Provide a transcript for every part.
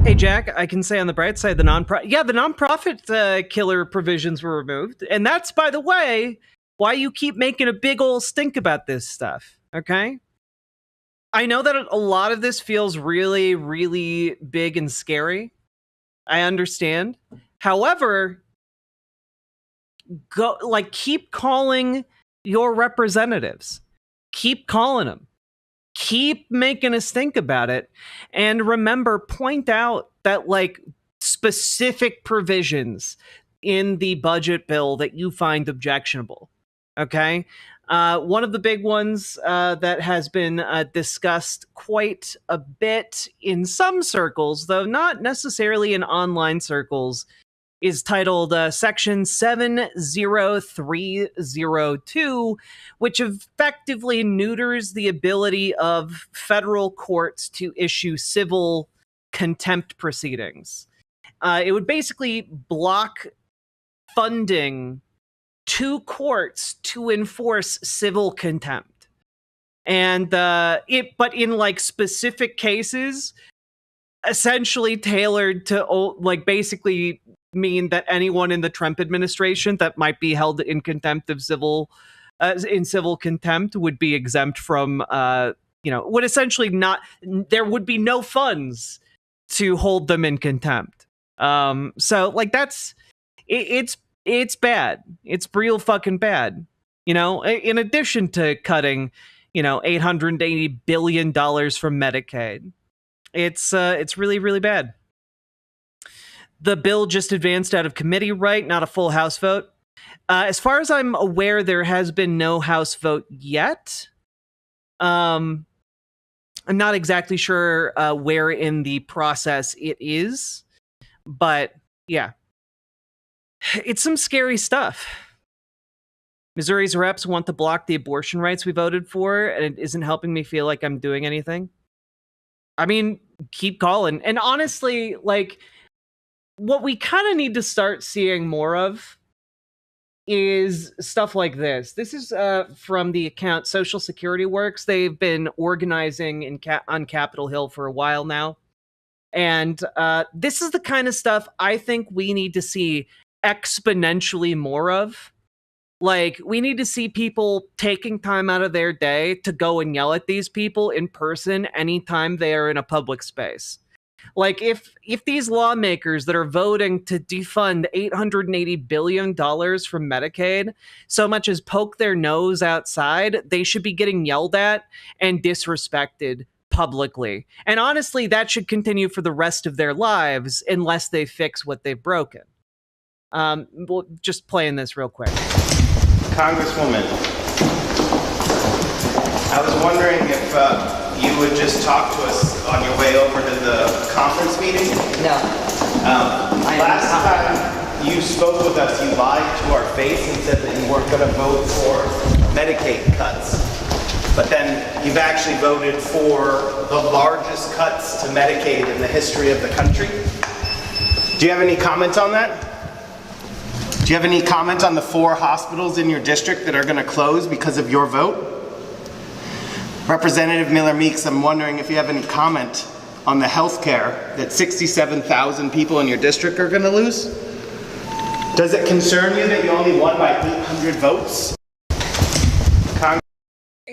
Hey, Jack, I can say on the bright side, the nonprofit killer provisions were removed. And that's, by the way, why you keep making a big old stink about this stuff, okay? I know that a lot of this feels really, really big and scary. I understand. However, keep calling your representatives. Keep calling them. Keep making us think about it. And remember, point out that specific provisions in the budget bill that you find objectionable. Okay? One of the big ones that has been discussed quite a bit in some circles, though not necessarily in online circles, is titled Section 70302, which effectively neuters the ability of federal courts to issue civil contempt proceedings. It would basically block funding to courts to enforce civil contempt. And but in specific cases, essentially tailored to basically mean that anyone in the Trump administration that might be held in contempt of civil contempt would be exempt from would essentially not, there would be no funds to hold them in contempt. So that's it's bad. It's real fucking bad. In addition to cutting $880 billion from Medicaid. It's really, really bad. The bill just advanced out of committee, right? Not a full House vote. As far as I'm aware, there has been no House vote yet. I'm not exactly sure where in the process it is, but yeah. It's some scary stuff. Missouri's reps want to block the abortion rights we voted for, and it isn't helping me feel like I'm doing anything. I mean, keep calling. And honestly, what we kind of need to start seeing more of is stuff like this. This is from the account Social Security Works. They've been organizing on Capitol Hill for a while now. And this is the kind of stuff I think we need to see exponentially more of. We need to see people taking time out of their day to go and yell at these people in person anytime they are in a public space. If these lawmakers that are voting to defund $880 billion from Medicaid so much as poke their nose outside, they should be getting yelled at and disrespected publicly. And honestly, that should continue for the rest of their lives unless they fix what they've broken. We'll just playing this real quick. Congresswoman, I was wondering if you would just talk to us on your way over to the conference meeting. No. Last time you spoke with us, you lied to our face and said that you weren't going to vote for Medicaid cuts. But then you've actually voted for the largest cuts to Medicaid in the history of the country. Do you have any comment on that? Do you have any comment on the 4 hospitals in your district that are going to close because of your vote? Representative Miller-Meeks, I'm wondering if you have any comment on the health care that 67,000 people in your district are going to lose? Does it concern you that you only won by 800 votes?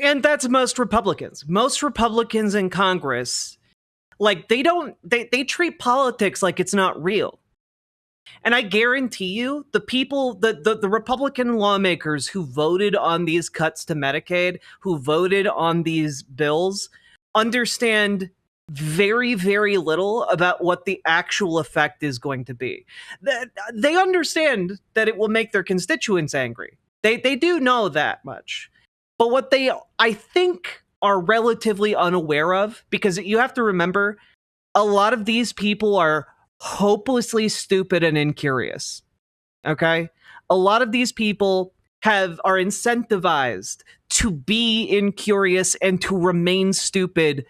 And that's most Republicans. Most Republicans in Congress, they treat politics like it's not real. And I guarantee you, the people, the Republican lawmakers who voted on these cuts to Medicaid, who voted on these bills, understand very, very little about what the actual effect is going to be. They understand that it will make their constituents angry. They do know that much. But what they, I think, are relatively unaware of, because you have to remember, a lot of these people are hopelessly stupid and incurious. Okay? A lot of these people are incentivized to be incurious and to remain stupid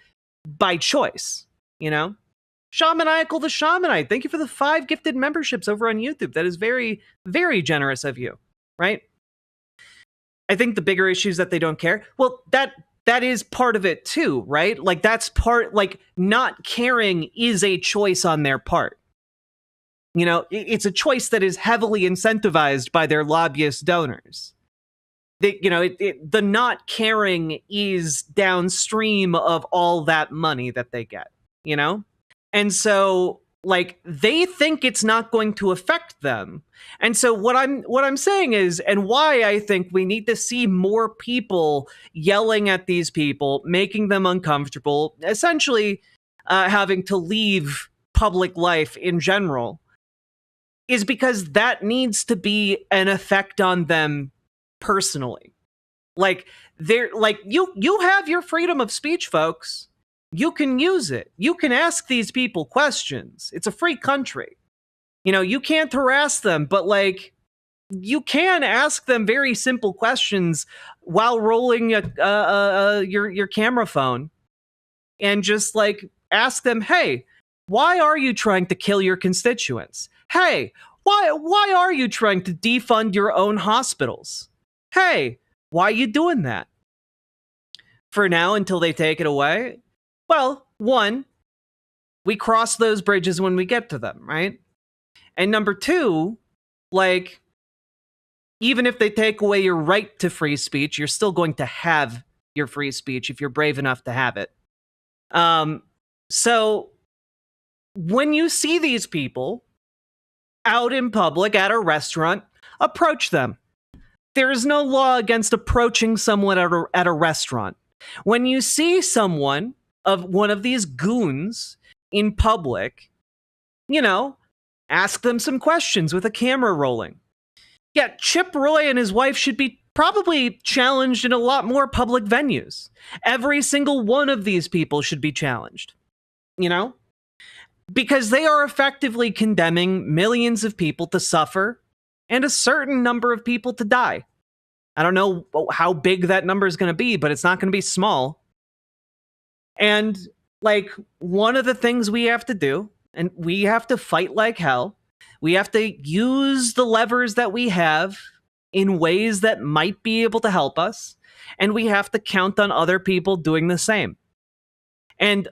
by choice, Shamaniacal the Shamanite, thank you for the 5 gifted memberships over on YouTube. That is very, very generous of you, right? I think the bigger issue is that they don't care. Well, that that is part of it too, right? Like that's part, like not caring is a choice on their part. You know, it's a choice that is heavily incentivized by their lobbyist donors. The not caring is downstream of all that money that they get, you know? And so like they think it's not going to affect them. And so what I'm saying is, and why I think we need to see more people yelling at these people, making them uncomfortable, essentially having to leave public life in general, is because that needs to be an effect on them personally. Like they're like you have your freedom of speech, folks. You can use it. You can ask these people questions. It's a free country. You know, you can't harass them, but like you can ask them very simple questions while rolling your camera phone, and just like ask them, "Hey, why are you trying to kill your constituents? Hey, why are you trying to defund your own hospitals? Hey, why are you doing that?" For now, until they take it away, well, one, we cross those bridges when we get to them, right? And number two, like, even if they take away your right to free speech, you're still going to have your free speech if you're brave enough to have it. So when you see these people out in public at a restaurant, approach them. There is no law against approaching someone at a restaurant. When you see someone of one of these goons in public, you know, ask them some questions with a camera rolling. Yeah, Chip Roy and his wife should be probably challenged in a lot more public venues. Every single one of these people should be challenged, you know? Because they are effectively condemning millions of people to suffer and a certain number of people to die. I don't know how big that number is going to be, but it's not going to be small. And like one of the things we have to do, and we have to fight like hell, we have to use the levers that we have in ways that might be able to help us, and we have to count on other people doing the same. And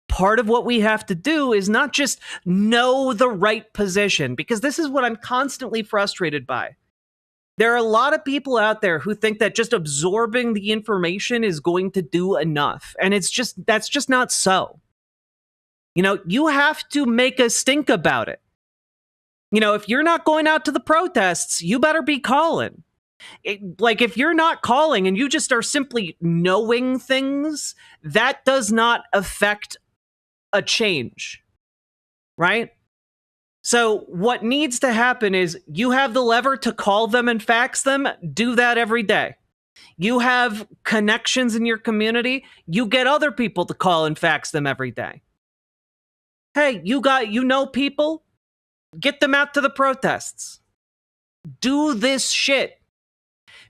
part of what we have to do is not just know the right position, because this is what I'm constantly frustrated by. There are a lot of people out there who think that just absorbing the information is going to do enough. And that's just not so. You know, you have to make a stink about it. You know, if you're not going out to the protests, you better be calling. Like, if you're not calling and you just are simply knowing things, that does not affect a change, right? So what needs to happen is you have the lever to call them and fax them. Do that every day. You have connections in your community. You get other people to call and fax them every day. Hey, you know people? Get them out to the protests. Do this shit.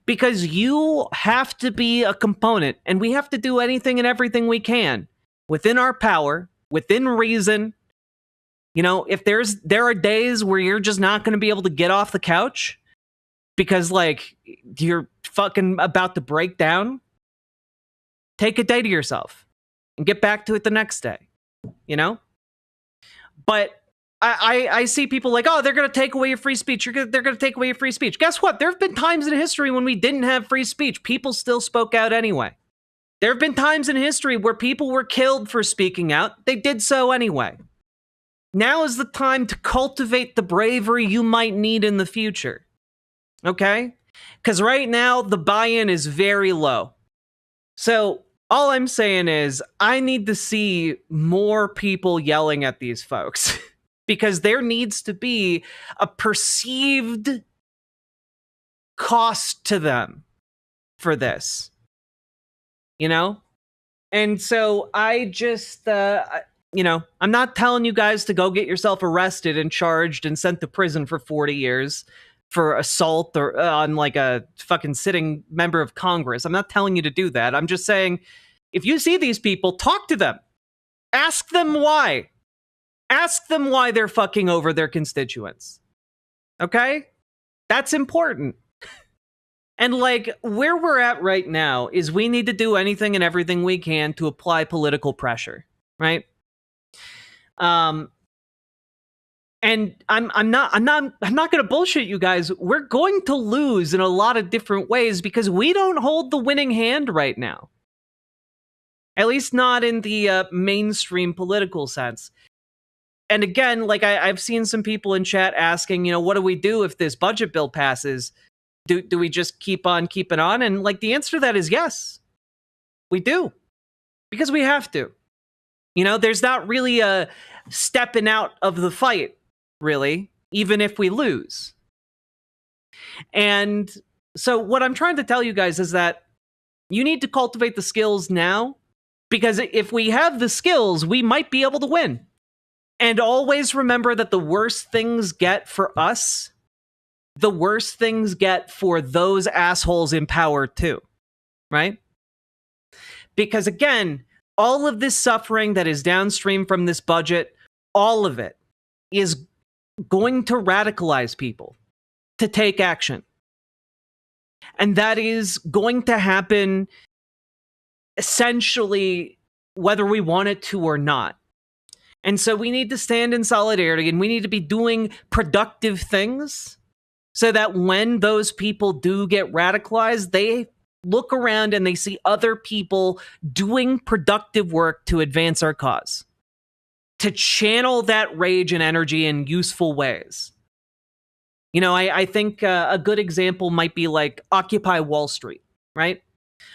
Because you have to be a component, and we have to do anything and everything we can within our power, within reason. You know, if there are days where you're just not going to be able to get off the couch because like you're fucking about to break down, take a day to yourself and get back to it the next day, you know? But I see people like, oh, they're going to take away your free speech. They're going to take away your free speech. Guess what? There have been times in history when we didn't have free speech. People still spoke out anyway. There have been times in history where people were killed for speaking out. They did so anyway. Now is the time to cultivate the bravery you might need in the future. Okay? Because right now, the buy-in is very low. So all I'm saying is I need to see more people yelling at these folks. Because there needs to be a perceived cost to them for this. You know? And so I just, you know, I'm not telling you guys to go get yourself arrested and charged and sent to prison for 40 years for assault or on like a fucking sitting member of Congress. I'm not telling you to do that. I'm just saying, if you see these people, talk to them. Ask them why. Ask them why they're fucking over their constituents. Okay? That's important. And like where we're at right now is we need to do anything and everything we can to apply political pressure, right? And I'm not going to bullshit you guys. We're going to lose in a lot of different ways because we don't hold the winning hand right now. At least not in the mainstream political sense. And again, like I've seen some people in chat asking, what do we do if this budget bill passes? Do we just keep on keeping on? And like the answer to that is yes, we do, because we have to. There's not really a stepping out of the fight, really, even if we lose. And so what I'm trying to tell you guys is that you need to cultivate the skills now, because if we have the skills, we might be able to win. And always remember that the worse things get for us, the worse things get for those assholes in power too, right? Because again, all of this suffering that is downstream from this budget, all of it is going to radicalize people to take action. And that is going to happen essentially whether we want it to or not. And so we need to stand in solidarity, and we need to be doing productive things so that when those people do get radicalized, they look around and they see other people doing productive work to advance our cause, to channel that rage and energy in useful ways. I think a good example might be like Occupy Wall Street, right?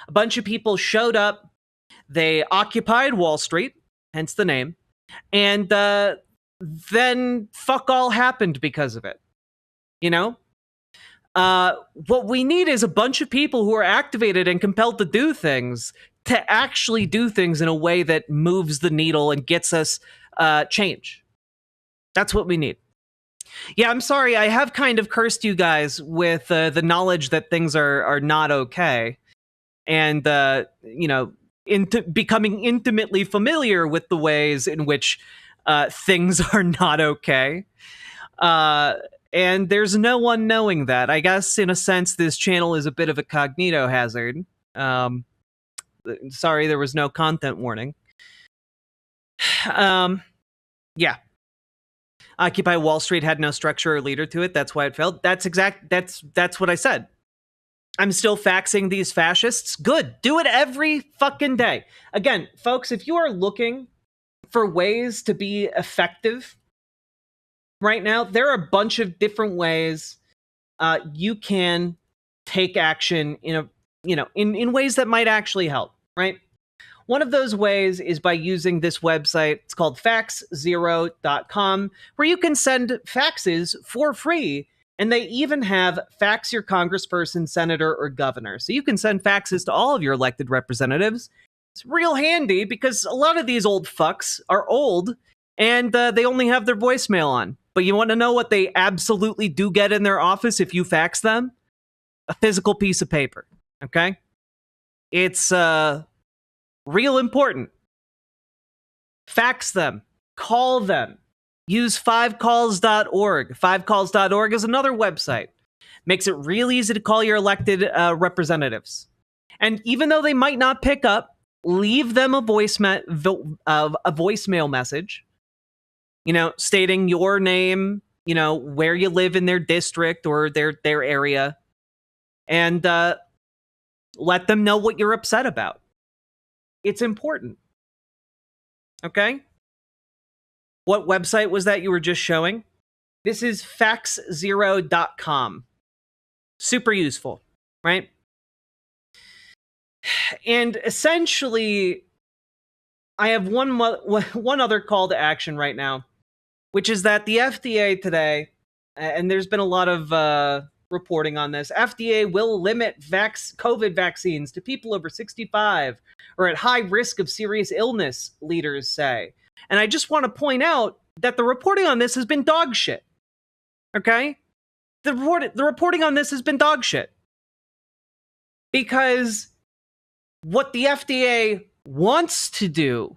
A bunch of people showed up, they occupied Wall Street, hence the name, and then fuck all happened because of it. What we need is a bunch of people who are activated and compelled to do things, to actually do things in a way that moves the needle and gets us change. That's what we need. Yeah, I'm sorry. I have kind of cursed you guys with the knowledge that things are not okay. And, into becoming intimately familiar with the ways in which things are not okay. And there's no one knowing that. I guess, in a sense, this channel is a bit of a cognito hazard. Sorry, there was no content warning. Yeah. Occupy Wall Street had no structure or leader to it. That's why it failed. That's what I said. I'm still faxing these fascists. Good. Do it every fucking day. Again, folks, if you are looking for ways to be effective right now, there are a bunch of different ways you can take action in ways that might actually help, right? One of those ways is by using this website. It's called fax0.com, where you can send faxes for free. And they even have fax your congressperson, senator, or governor. So you can send faxes to all of your elected representatives. It's real handy because a lot of these old fucks are old and they only have their voicemail on. But you want to know what they absolutely do get in their office if you fax them? A physical piece of paper, okay? It's real important. Fax them. Call them. Use 5calls.org. 5calls.org is another website. Makes it real easy to call your elected representatives. And even though they might not pick up, leave them a voicemail message, stating your name, where you live in their district or their area, and let them know what you're upset about. It's important. Okay? What website was that you were just showing? This is fax0.com. Super useful, right? And essentially, I have one other call to action right now, which is that the FDA today, and there's been a lot of reporting on this, FDA will limit COVID vaccines to people over 65 or at high risk of serious illness, leaders say. And I just want to point out that the reporting on this has been dog shit. Okay? The reporting on this has been dog shit. Because what the FDA wants to do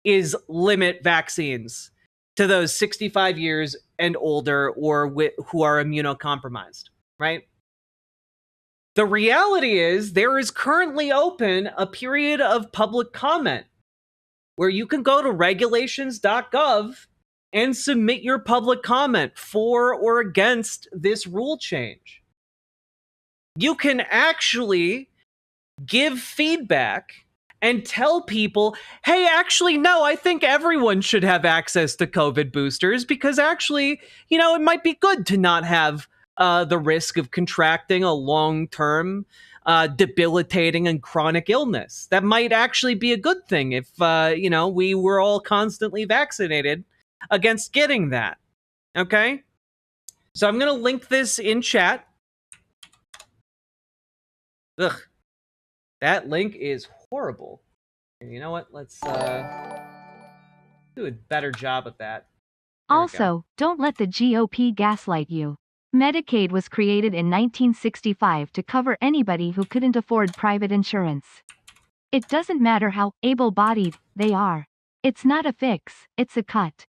is limit vaccines to those 65 years and older or who are immunocompromised, right? The reality is there is currently open a period of public comment where you can go to regulations.gov and submit your public comment for or against this rule change. You can actually give feedback and tell people, hey, actually, no, I think everyone should have access to COVID boosters because actually, it might be good to not have the risk of contracting a long-term debilitating and chronic illness. That might actually be a good thing if, we were all constantly vaccinated against getting that. Okay? So I'm going to link this in chat. Ugh. That link is horrible. And you know what? Let's do a better job at that. Also, don't let the GOP gaslight you. Medicaid was created in 1965 to cover anybody who couldn't afford private insurance. It doesn't matter how able-bodied they are. It's not a fix, it's a cut.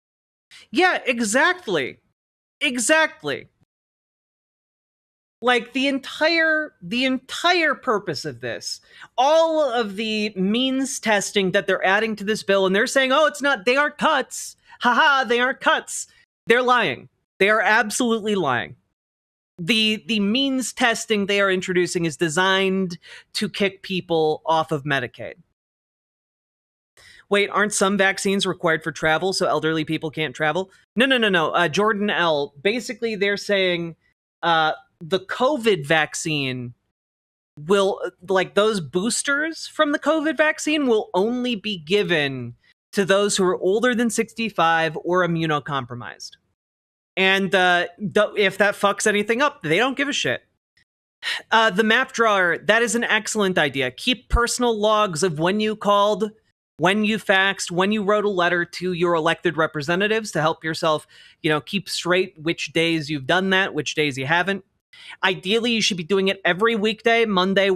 Yeah, exactly. Exactly. Like the entire purpose of this, all of the means testing that they're adding to this bill, and they're saying, oh, they aren't cuts. Haha, they aren't cuts. They're lying. They are absolutely lying. The means testing they are introducing is designed to kick people off of Medicaid. Wait, aren't some vaccines required for travel so elderly people can't travel? No. Jordan L. Basically, they're saying the COVID vaccine will, like those boosters from the COVID vaccine will only be given to those who are older than 65 or immunocompromised. And if that fucks anything up, they don't give a shit. The map drawer, that is an excellent idea. Keep personal logs of when you called, when you faxed, when you wrote a letter to your elected representatives to help yourself, keep straight which days you've done that, which days you haven't. Ideally, you should be doing it every weekday, Monday,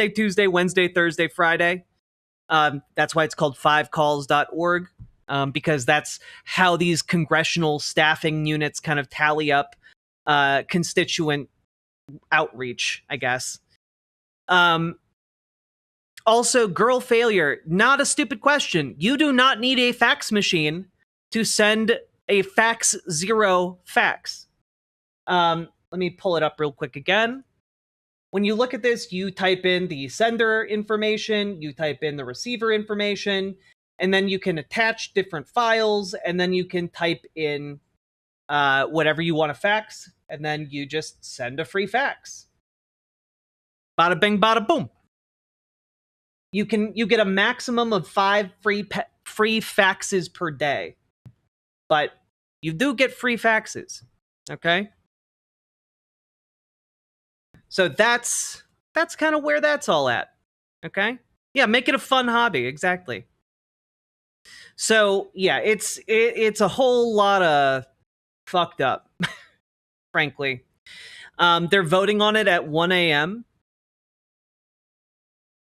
Tuesday, Wednesday, Thursday, Friday. That's why it's called 5calls.org, because that's how these congressional staffing units kind of tally up constituent outreach, I guess. Also, girl failure, not a stupid question. You do not need a fax machine to send a fax zero fax. Let me pull it up real quick again. When you look at this, you type in the sender information, you type in the receiver information, and then you can attach different files, and then you can type in whatever you want to fax, and then you just send a free fax. Bada bing, bada boom. You get a maximum of 5 free faxes per day, but you do get free faxes. Okay. So that's kind of where that's all at. Okay? Yeah, make it a fun hobby, exactly. So, yeah, it's a whole lot of fucked up, frankly. They're voting on it at 1 a.m.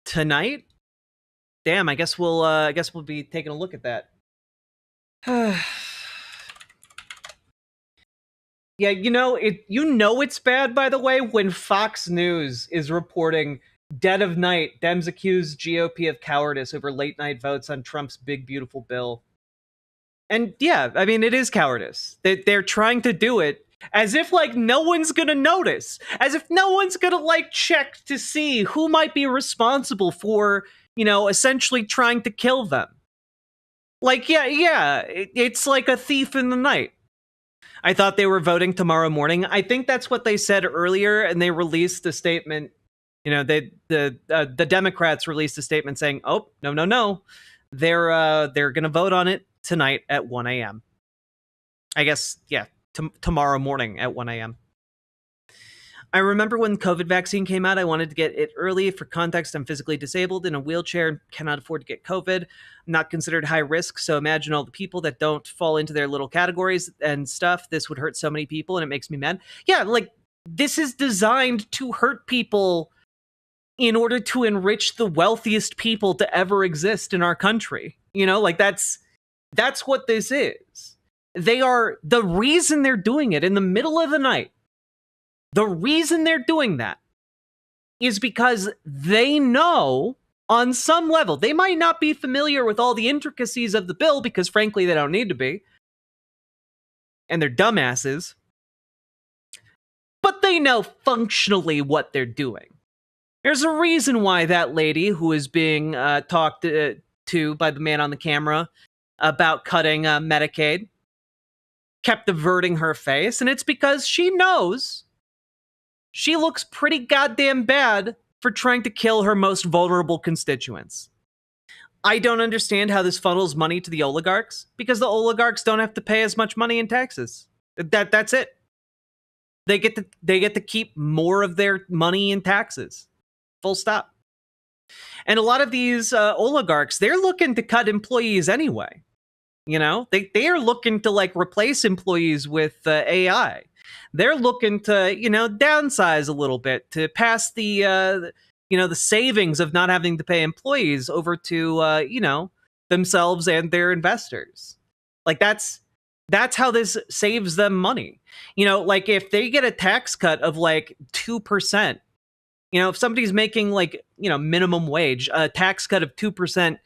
tonight. Damn, I guess we'll be taking a look at that. Yeah, it's bad, by the way, when Fox News is reporting dead of night, Dems accuse GOP of cowardice over late night votes on Trump's big, beautiful bill. And yeah, I mean, it is cowardice. They're trying to do it as if, no one's gonna notice. As if no one's gonna, check to see who might be responsible for, essentially trying to kill them. It's like a thief in the night. I thought they were voting tomorrow morning. I think that's what they said earlier, and they released a statement. The Democrats released a statement saying, "Oh, no, they're going to vote on it tonight at 1 a.m." I guess, yeah, tomorrow morning at 1 a.m. I remember when COVID vaccine came out, I wanted to get it early. For context, I'm physically disabled in a wheelchair and cannot afford to get COVID. I'm not considered high risk, so imagine all the people that don't fall into their little categories and stuff. This would hurt so many people, and it makes me mad. Yeah, this is designed to hurt people in order to enrich the wealthiest people to ever exist in our country. That's what this is. The reason they're doing it in the middle of the night, the reason they're doing that is because they know on some level, they might not be familiar with all the intricacies of the bill because frankly, they don't need to be. And they're dumbasses. But they know functionally what they're doing. There's a reason why that lady who is being talked to by the man on the camera about cutting Medicaid kept averting her face, and it's because she knows she looks pretty goddamn bad for trying to kill her most vulnerable constituents. I don't understand how this funnels money to the oligarchs, because the oligarchs don't have to pay as much money in taxes. That's it. They get to keep more of their money in taxes. Full stop. And a lot of these oligarchs, they're looking to cut employees anyway. You know, they are looking to like replace employees with AI. They're looking to, you know, downsize a little bit to pass the, you know, the savings of not having to pay employees over to, you know, themselves and their investors. Like that's how this saves them money. You know, like if they get a tax cut of like 2%, you know, if somebody's making like, you know, minimum wage, a tax cut of 2%,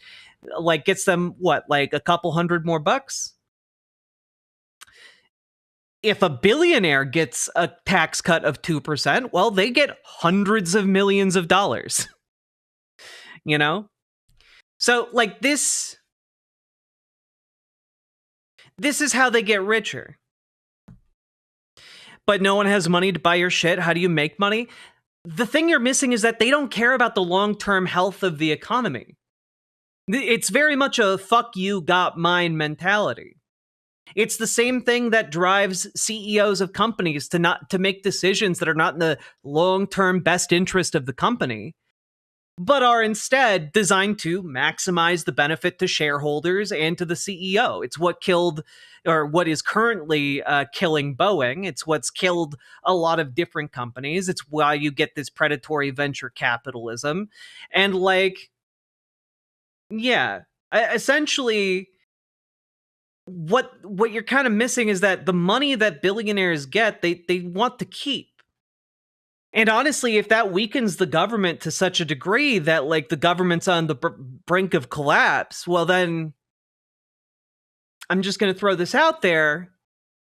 like gets them what, like a couple hundred more bucks? If a billionaire gets a tax cut of 2%, well, they get hundreds of millions of dollars. You know? So like this is how they get richer. But no one has money to buy your shit. How do you make money? The thing you're missing is that they don't care about the long-term health of the economy. It's very much a fuck you got mine mentality. It's the same thing that drives CEOs of companies to make decisions that are not in the long-term best interest of the company, but are instead designed to maximize the benefit to shareholders and to the CEO. It's what killed, or what is currently killing Boeing. It's what's killed a lot of different companies. It's why you get this predatory venture capitalism. And like, yeah, essentially what you're kind of missing is that the money that billionaires get, they want to keep. And honestly, if that weakens the government to such a degree that like the government's on the brink of collapse, well then I'm just going to throw this out there.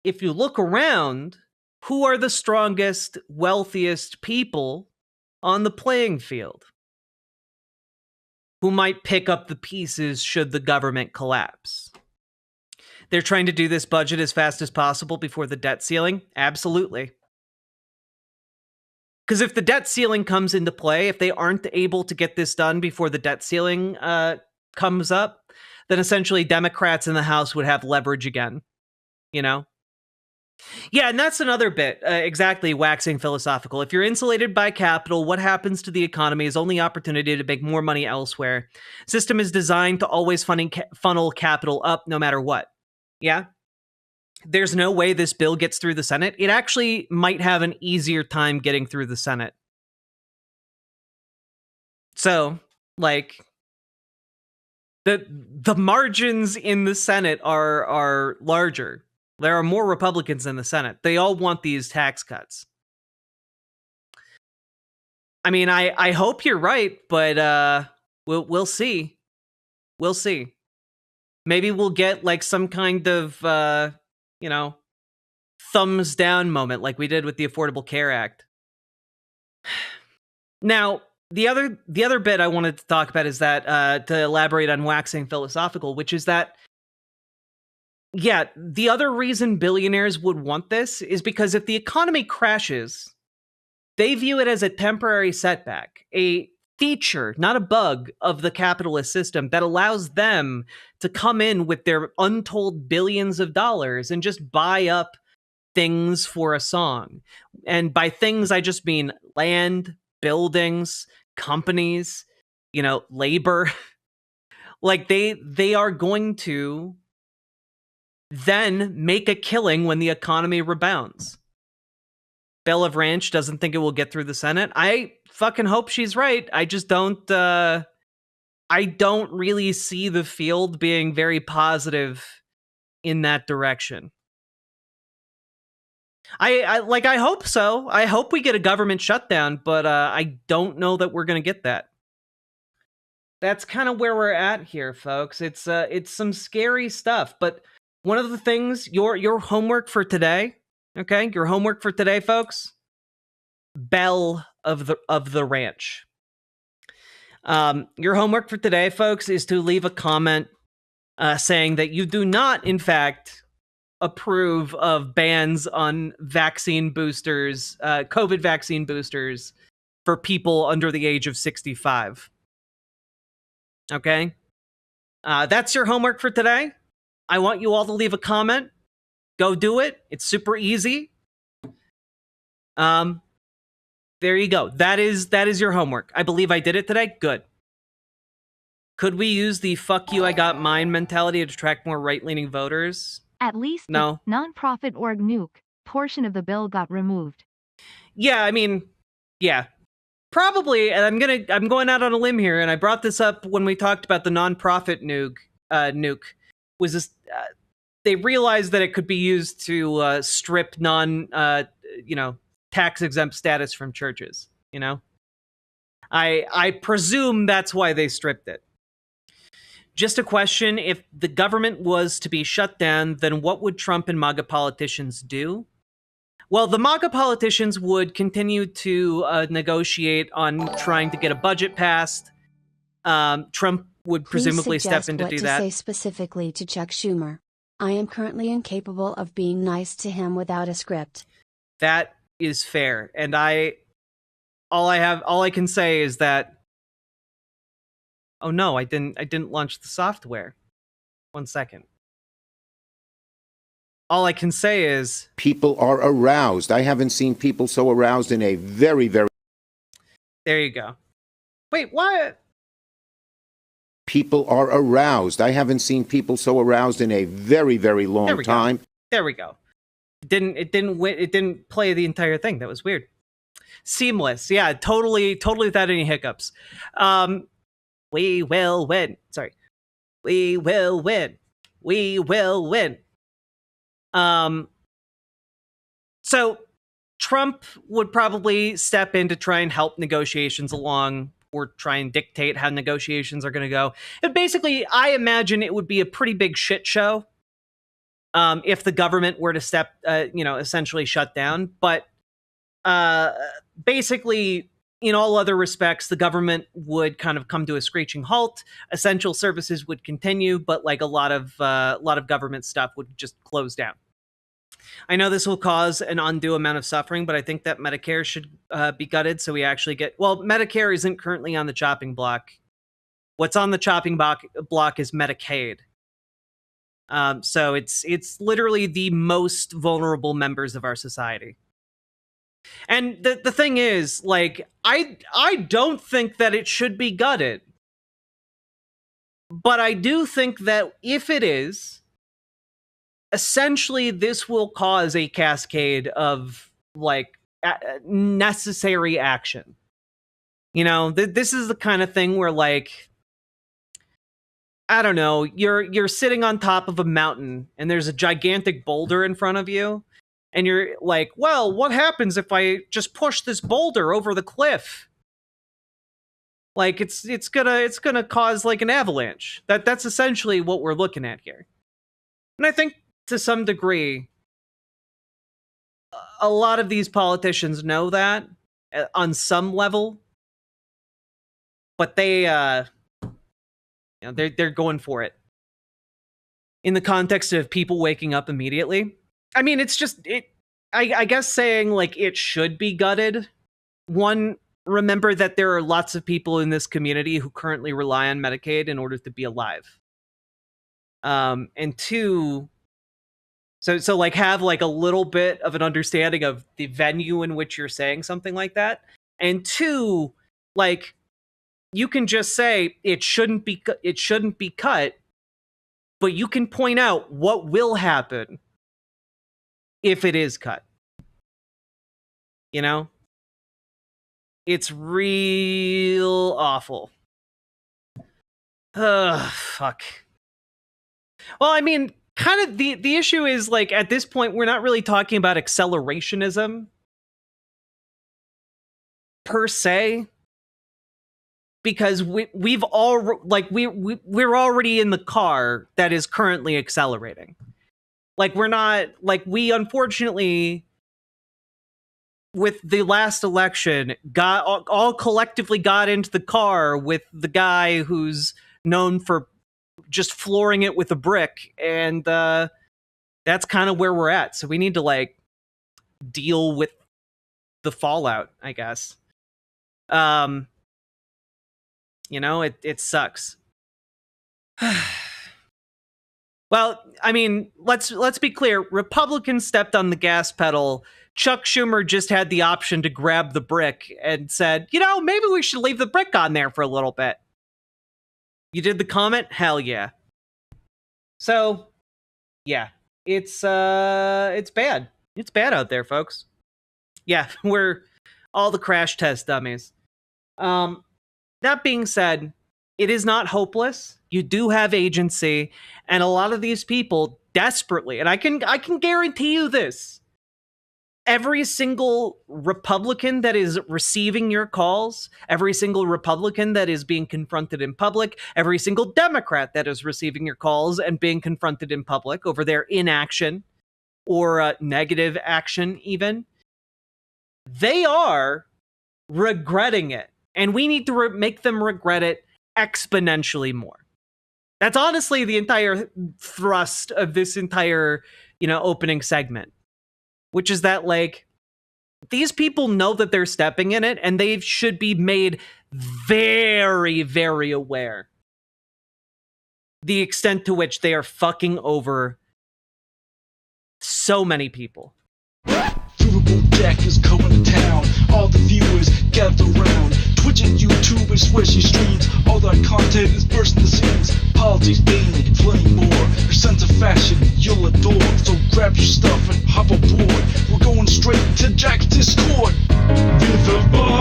If you look around, who are the strongest, wealthiest people on the playing field? Who might pick up the pieces should the government collapse? They're trying to do this budget as fast as possible before the debt ceiling? Absolutely. Because if the debt ceiling comes into play, if they aren't able to get this done before the debt ceiling comes up, then essentially Democrats in the House would have leverage again. You know? Yeah, and that's another bit, exactly, waxing philosophical. If you're insulated by capital, what happens to the economy is only opportunity to make more money elsewhere. System is designed to always funnel capital up no matter what. Yeah? There's no way this bill gets through the Senate. It actually might have an easier time getting through the Senate. So, like, the margins in the Senate are larger. There are more Republicans in the Senate. They all want these tax cuts. I mean, I hope you're right, but we'll see. We'll see. Maybe we'll get like some kind of you know, thumbs down moment like we did with the Affordable Care Act. Now, the other bit I wanted to talk about is that to elaborate on waxing philosophical, which is that yeah, the other reason billionaires would want this is because if the economy crashes, they view it as a temporary setback, a feature, not a bug, of the capitalist system that allows them to come in with their untold billions of dollars and just buy up things for a song. And by things, I just mean land, buildings, companies, you know, labor. Like they are going to then make a killing when the economy rebounds. Bella Ranch doesn't think it will get through the Senate. I fucking hope she's right. I just don't really see the field being very positive in that direction. I hope so. I hope we get a government shutdown, but I don't know that we're going to get that. That's kind of where we're at here, folks. It's some scary stuff, but one of the things your homework for today, okay? Your homework for today, folks, bell of the ranch. Your homework for today, folks, is to leave a comment saying that you do not, in fact, approve of bans on vaccine boosters, COVID vaccine boosters for people under the age of 65. Okay? That's your homework for today. I want you all to leave a comment. Go do it. It's super easy. There you go. That is your homework. I believe I did it today. Good. Could we use the "fuck you, I got mine" mentality to attract more right-leaning voters? At least No. the non-profit org nuke portion of the bill got removed. Yeah, I mean, yeah. Probably, and I'm going out on a limb here, and I brought this up when we talked about the nonprofit nuke. Was this they realized that it could be used to strip tax exempt status from churches. I presume that's why they stripped it. Just a question: if the government was to be shut down, then what would Trump and MAGA politicians do? Well, the MAGA politicians would continue to negotiate on trying to get a budget passed. Trump would presumably step in to do that. Say specifically to Chuck Schumer. I am currently incapable of being nice to him without a script. That is fair, and all I can say is that. Oh no, I didn't launch the software. 1 second. All I can say is people are aroused. I haven't seen people so aroused in a very, very... There you go. Wait, what? People are aroused. I haven't seen people so aroused in a very, very long time. There we go. It didn't play the entire thing. That was weird. Seamless. Yeah, totally without any hiccups. We will win. Sorry. We will win. We will win. So Trump would probably step in to try and help negotiations along, or try and dictate how negotiations are going to go. And basically, I imagine it would be a pretty big shit show if the government were to essentially shut down. But basically, in all other respects, the government would kind of come to a screeching halt. Essential services would continue, but like a lot of government stuff would just close down. I know this will cause an undue amount of suffering, but I think that Medicare should be gutted so we actually get... Well, Medicare isn't currently on the chopping block. What's on the chopping block is Medicaid. So it's literally the most vulnerable members of our society. And the thing is, like, I don't think that it should be gutted. But I do think that if it is, essentially this will cause a cascade of, like, necessary action. This is the kind of thing where, like, I don't know, you're sitting on top of a mountain and there's a gigantic boulder in front of you. And you're like, well, what happens if I just push this boulder over the cliff? Like, it's gonna cause like an avalanche. That's essentially what we're looking at here. And I think to some degree, a lot of these politicians know that on some level, but they're going for it in the context of people waking up immediately. I mean, it's just I guess saying like it should be gutted. One, remember that there are lots of people in this community who currently rely on Medicaid in order to be alive. And two, so like have like a little bit of an understanding of the venue in which you're saying something like that. And two, like, you can just say it shouldn't be cut, but you can point out what will happen if it is cut. It's real awful. Ugh, fuck. Well, I mean, kind of the issue is, like, at this point, we're not really talking about accelerationism per se, because we're already in the car that is currently accelerating. Like, we're not, like, we unfortunately, with the last election, all collectively got into the car with the guy who's known for just flooring it with a brick, and that's kind of where we're at. So we need to, like, deal with the fallout, I guess. You know, it sucks. Well, I mean, let's be clear. Republicans stepped on the gas pedal. Chuck Schumer just had the option to grab the brick and said, you know, maybe we should leave the brick on there for a little bit. You did the comment? Hell yeah. So, yeah, it's bad. It's bad out there, folks. Yeah, we're all the crash test dummies. That being said, it is not hopeless. You do have agency, and a lot of these people desperately, and I can guarantee you this. Every single Republican that is receiving your calls, every single Republican that is being confronted in public, every single Democrat that is receiving your calls and being confronted in public over their inaction or negative action even, they are regretting it. And we need to make them regret it exponentially more. That's honestly the entire thrust of this entire, opening segment. Which is that, like, these people know that they're stepping in it, and they should be made very, very aware the extent to which they are fucking over so many people. Riverboat Jack is coming to town. All the viewers gather round. Twitch and YouTube and swishy streams. All that content is bursting the seams. Politics, gaming, plenty more. Your sense of fashion you'll adore. So grab your stuff and hop aboard. We're going straight to Jack's Discord. Riverboat.